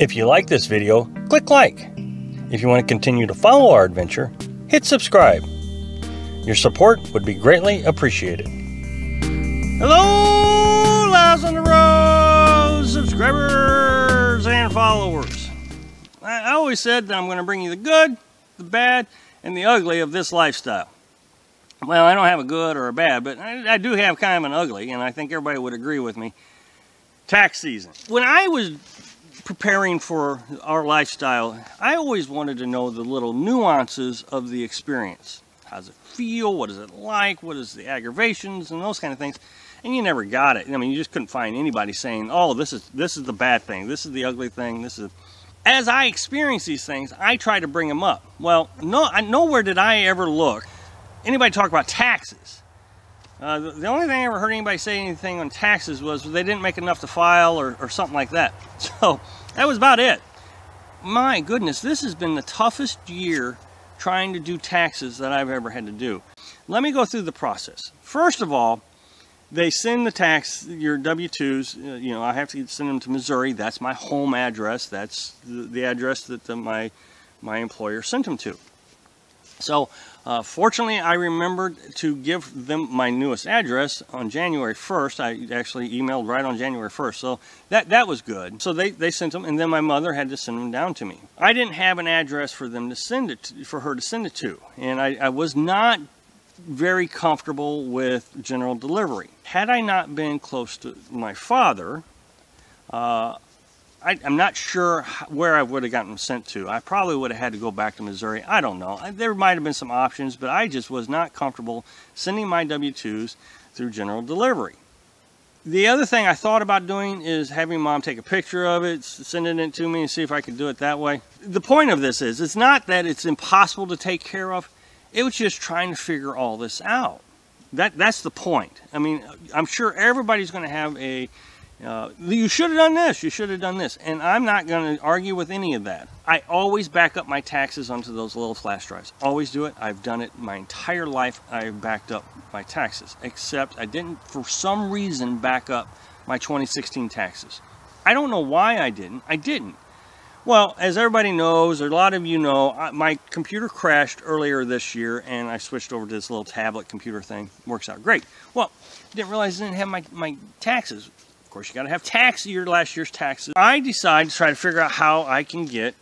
If you like this video, click like. If you want to continue to follow our adventure, hit subscribe. Your support would be greatly appreciated. Hello, Lives on the Road subscribers and followers. I always said that I'm going to bring you the good, the bad, and the ugly of this lifestyle. Well, I don't have a good or a bad, but I do have kind of an ugly, and I think everybody would agree with me. Tax season. When I was preparing for our lifestyle, I always wanted to know the little nuances of the experience. How does it feel? What is it like? What is the aggravations and those kind of things? And you never got it. I mean, you just couldn't find anybody saying, "Oh, this is the bad thing. This is the ugly thing. This is." As I experience these things, I try to bring them up. Well, nowhere did I ever look anybody talk about taxes. The only thing I ever heard anybody say anything on taxes was they didn't make enough to file or something like that. So that was about it. My goodness, this has been the toughest year trying to do taxes that I've ever had to do. Let me go through the process. First of all, they send your W-2s. You know, I have to send them to Missouri. That's my home address. That's the address that my employer sent them to. So fortunately, I remembered to give them my newest address on January 1st. I actually emailed right on January 1st, so that was good. So they sent them, and then my mother had to send them down to me. I didn't have an address for them to send it to, for her to send it to, and I was not very comfortable with general delivery. Had I not been close to my father, I'm not sure where I would have gotten them sent to. I probably would have had to go back to Missouri. I don't know. There might have been some options, but I just was not comfortable sending my W-2s through general delivery. The other thing I thought about doing is having Mom take a picture of it, sending it to me, and see if I could do it that way. The point of this is, it's not that it's impossible to take care of. It was just trying to figure all this out. That's the point. I mean, I'm sure everybody's going to have a you should have done this, you should have done this, and I'm not going to argue with any of that. I always back up my taxes onto those little flash drives. Always do it. I've done it my entire life. I've backed up my taxes, except I didn't, for some reason, back up my 2016 taxes. I don't know why I didn't. I didn't. Well, as everybody knows, or a lot of you know, my computer crashed earlier this year, and I switched over to this little tablet computer thing. Works out great. Well, didn't realize I didn't have my taxes. Of course, you got to have last year's taxes. I decided to try to figure out how I can get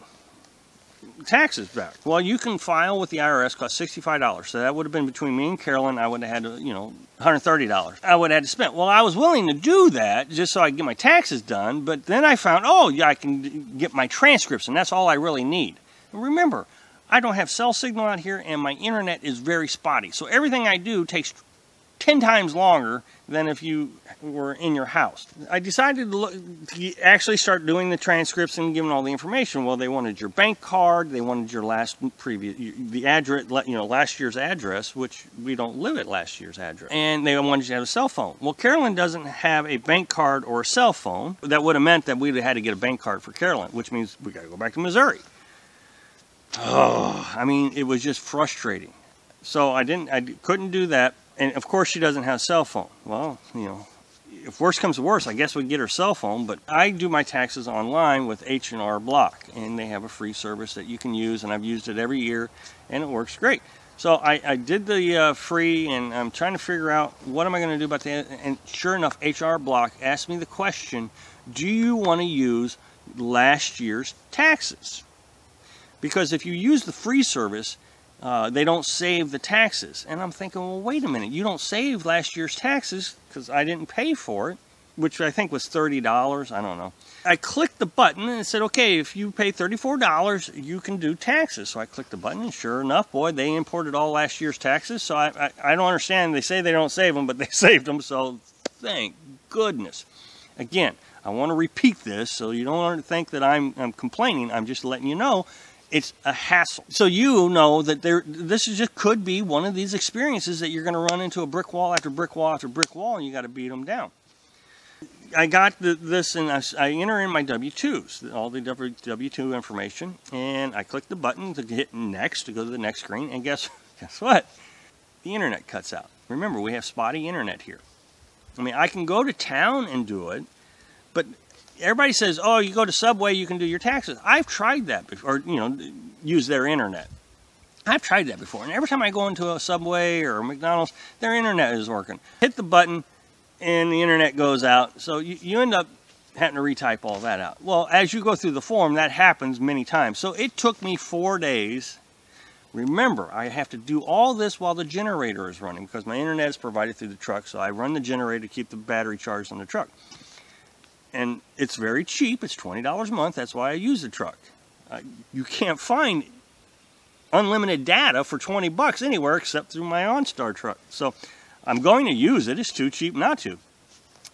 taxes back. Well, you can file with the IRS, cost $65. So that would have been between me and Carolyn. I would have had to, $130. I would have had to spend. Well, I was willing to do that just so I could get my taxes done. But then I found, oh, yeah, I can get my transcripts, and that's all I really need. And remember, I don't have cell signal out here, and my internet is very spotty. So everything I do takes 10 times longer than if you were in your house. I decided to actually start doing the transcripts and giving all the information. Well, they wanted your bank card, they wanted your last year's address, which we don't live at last year's address, and they wanted you to have a cell phone. Well, Carolyn doesn't have a bank card or a cell phone. That would have meant that we'd have had to get a bank card for Carolyn, which means we got to go back to Missouri. Oh, I mean, it was just frustrating. So I couldn't do that. And of course, she doesn't have a cell phone. Well, if worse comes to worse, I guess we'd get her cell phone. But I do my taxes online with H&R Block, and they have a free service that you can use, and I've used it every year, and it works great. So I did the free, and I'm trying to figure out what am I going to do about that. And sure enough, H&R Block asked me the question, do you want to use last year's taxes? Because if you use the free service, they don't save the taxes. And I'm thinking, well, wait a minute. You don't save last year's taxes because I didn't pay for it, which I think was $30. I don't know. I clicked the button and it said, okay, if you pay $34, you can do taxes. So I clicked the button, and sure enough, boy, they imported all last year's taxes. So I don't understand. They say they don't save them, but they saved them. So thank goodness. Again, I want to repeat this so you don't think that I'm complaining. I'm just letting you know. It's a hassle. So you know that this just could be one of these experiences that you're going to run into a brick wall after brick wall after brick wall, and you got to beat them down. I got this, and I enter in my W-2s, all the W-2 information, and I click the button to hit next to go to the next screen, and guess what? The internet cuts out. Remember, we have spotty internet here. I mean, I can go to town and do it, but everybody says, oh, you go to Subway, you can do your taxes. I've tried that before, or, you know, use their internet. I've tried that before, and every time I go into a Subway or a McDonald's, their internet is working. Hit the button, and the internet goes out, so you end up having to retype all that out. Well, as you go through the form, that happens many times. So it took me 4 days. Remember, I have to do all this while the generator is running, because my internet is provided through the truck, so I run the generator to keep the battery charged on the truck. And it's very cheap. It's $20 a month. That's why I use the truck. You can't find unlimited data for 20 bucks anywhere except through my OnStar truck. So I'm going to use it. It's too cheap not to.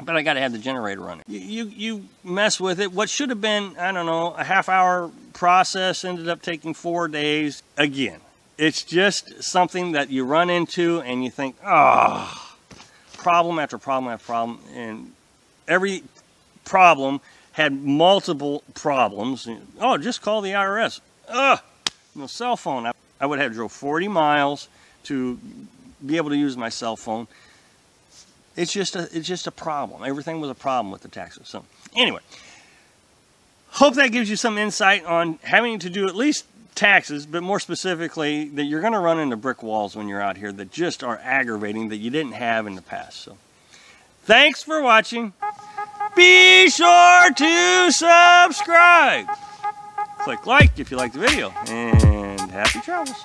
But I got to have the generator running. You mess with it. What should have been, I don't know, a half-hour process ended up taking 4 days. Again, it's just something that you run into and you think, oh, problem after problem after problem. And every problem had multiple problems. Oh, just call the IRS. Ugh. No cell phone. I would have drove 40 miles to be able to use my cell phone. It's just a problem. Everything was a problem with the taxes. So anyway, hope that gives you some insight on having to do at least taxes, but more specifically that you're going to run into brick walls when you're out here that just are aggravating that you didn't have in the past. So thanks for watching. Be sure to subscribe. Click like if you like the video, and happy travels.